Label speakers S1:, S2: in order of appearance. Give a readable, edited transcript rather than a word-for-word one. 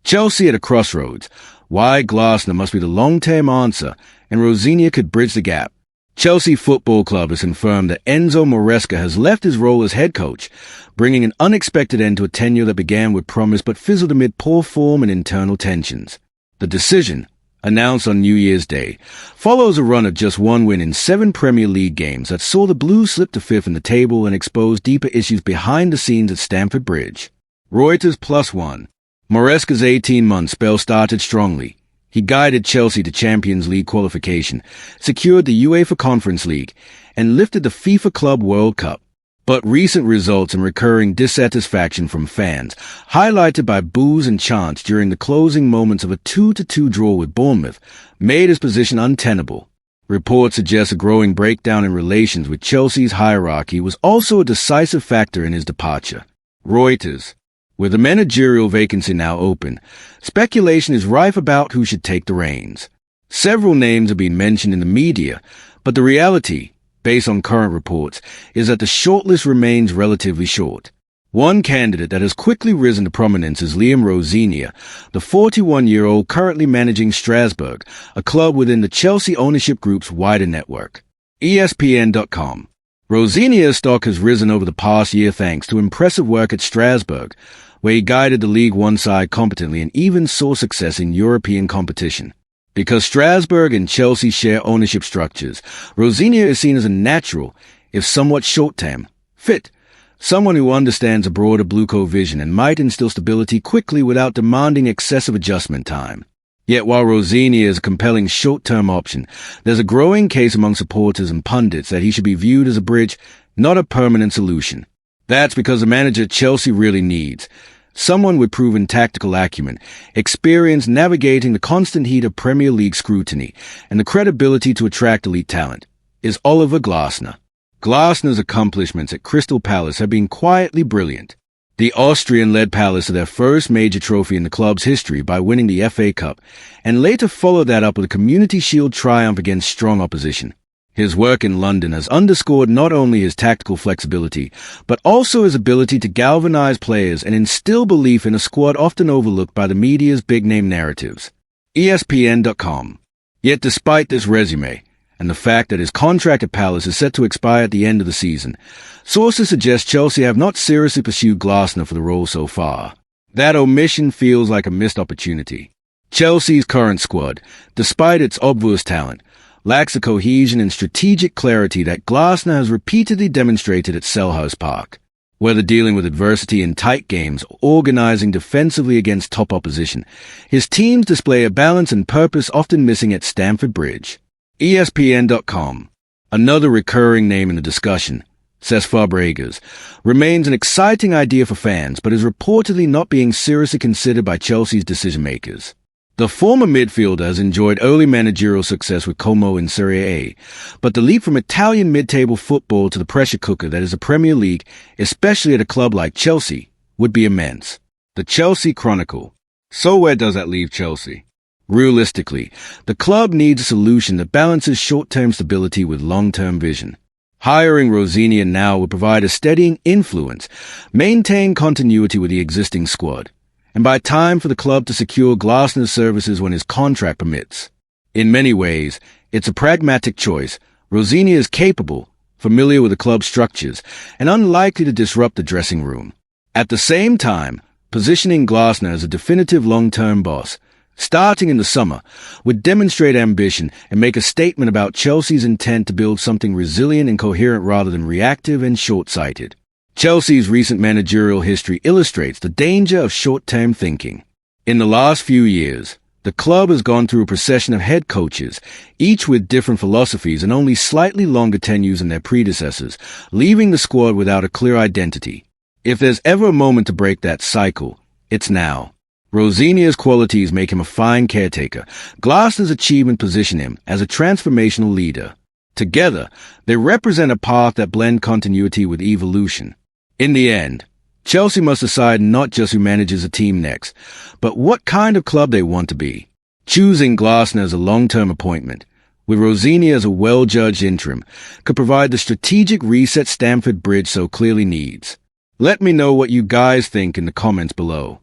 S1: Chelsea at a crossroads. Why Glasner must be the long-term answer, and Rosenior could bridge the gap. Chelsea Football Club has confirmed that Enzo Maresca has left his role as head coach, bringing an unexpected end to a tenure that began with promise but fizzled amid poor form and internal tensions. The decision, announced on New Year's Day, follows a run of just one win in 7 Premier League games that saw the Blues slip to 5th in the table and expose deeper issues behind the scenes at Stamford Bridge. Reuters +1. Maresca's 18-month spell started strongly. He guided Chelsea to Champions League qualification, secured the UEFA Conference League, and lifted the FIFA Club World Cup. But recent results and recurring dissatisfaction from fans, highlighted by boos and chants during the closing moments of a 2-2 draw with Bournemouth, made his position untenable. Reports suggest a growing breakdown in relations with Chelsea's hierarchy was also a decisive factor in his departure. Reuters. With the managerial vacancy now open, speculation is rife about who should take the reins. Several names have been mentioned in the media, but the reality, based on current reports, is that the shortlist remains relatively short. One candidate that has quickly risen to prominence is Rosenior, the 41-year-old currently managing Strasbourg, a club within the Chelsea ownership group's wider network. ESPN.com. Rosenior's stock has risen over the past year thanks to impressive work at Strasbourg, where he guided the Ligue 1 side competently and even saw success in European competition. Because Strasbourg and Chelsea share ownership structures, Rosenior is seen as a natural, if somewhat short-term, fit, someone who understands a broader BlueCo vision and might instill stability quickly without demanding excessive adjustment time. Yet while Rosenior is a compelling short-term option, there's a growing case among supporters and pundits that he should be viewed as a bridge, not a permanent solution. That's because the manager Chelsea really needs, someone with proven tactical acumen, experience navigating the constant heat of Premier League scrutiny, and the credibility to attract elite talent, is Oliver Glasner. Glasner's accomplishments at Crystal Palace have been quietly brilliant. The Austrian led Palace to their first major trophy in the club's history by winning the FA Cup, and later followed that up with a Community Shield triumph against strong opposition. His work in London has underscored not only his tactical flexibility, but also his ability to galvanize players and instill belief in a squad often overlooked by the media's big-name narratives. ESPN.com. Yet despite this resume, and the fact that his contract at Palace is set to expire at the end of the season, sources suggest Chelsea have not seriously pursued Glasner for the role so far. That omission feels like a missed opportunity. Chelsea's current squad, despite its obvious talent, lacks the cohesion and strategic clarity that Glasner has repeatedly demonstrated at Selhurst Park. Whether dealing with adversity in tight games or organizing defensively against top opposition, his teams display a balance and purpose often missing at Stamford Bridge. ESPN.com. Another recurring name in the discussion, Cesc Fabregas, remains an exciting idea for fans but is reportedly not being seriously considered by Chelsea's decision-makers. The former midfielder has enjoyed early managerial success with Como in Serie A, but the leap from Italian mid-table football to the pressure cooker that is the Premier League, especially at a club like Chelsea, would be immense. The Chelsea Chronicle. So where does that leave Chelsea? Realistically, the club needs a solution that balances short-term stability with long-term vision. Hiring Rosenior now would provide a steadying influence, maintain continuity with the existing squad, and buy time for the club to secure Glasner's services when his contract permits. In many ways, it's a pragmatic choice. Rosenior is capable, familiar with the club's structures, and unlikely to disrupt the dressing room. At the same time, positioning Glasner as a definitive long-term boss, starting in the summer, would demonstrate ambition and make a statement about Chelsea's intent to build something resilient and coherent rather than reactive and short-sighted. Chelsea's recent managerial history illustrates the danger of short-term thinking. In the last few years, the club has gone through a procession of head coaches, each with different philosophies and only slightly longer tenures than their predecessors, leaving the squad without a clear identity. If there's ever a moment to break that cycle, it's now. Rosenior's qualities make him a fine caretaker. Glasner's achievement position him as a transformational leader. Together, they represent a path that blends continuity with evolution. In the end, Chelsea must decide not just who manages a team next, but what kind of club they want to be. Choosing Glasner as a long-term appointment, with Rosenior as a well-judged interim, could provide the strategic reset Stamford Bridge so clearly needs. Let me know what you guys think in the comments below.